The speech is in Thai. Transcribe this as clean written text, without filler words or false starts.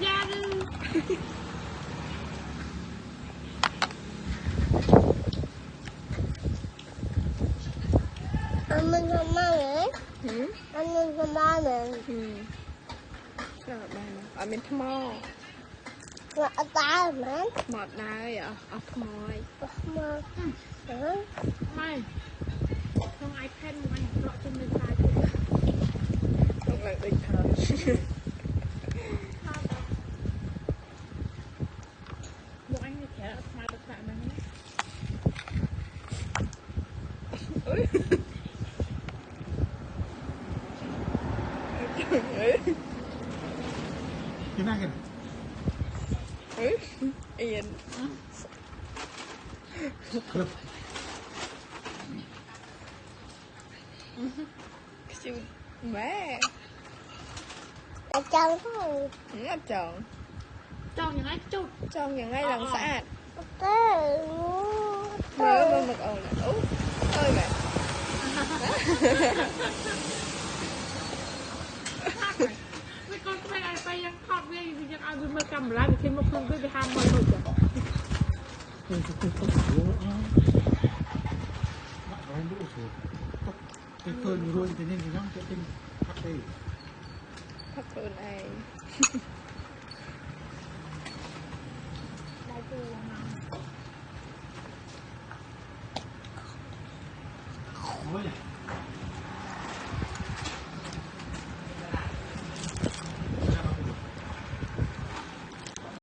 ยาดึงอันนึงทำมาเลยอันนึงทำมาเลยน่าบ้านเอาเป็นทมอว่าตาไหมหมดได้เหรอเอาทมอยมาไม่ต้องไอแพดมันเลาะจนเป็นตาย ต้องหลังเด็กทานบอกไอ้แขนมาตะกะมันนี่กินหน้ากันเอียนชิวแม่อาจารย์ก็งัดจอง จ้องอย่างไรจุด จองอย่างไรหลังสะอาด เต้เมื่อมันเอาน่ะโอ้เอ้ยแบบไม่ก็ไม่ได้ไปยังทอดเวียอยู่ยังเอาดูมากำลังขึ้นมาพึ่งด้วยไปห้ามมันเลยจ้ะอะไรดูสิต้องเคยรู้จริงๆยังจะเป็นพักได้พักคนไอ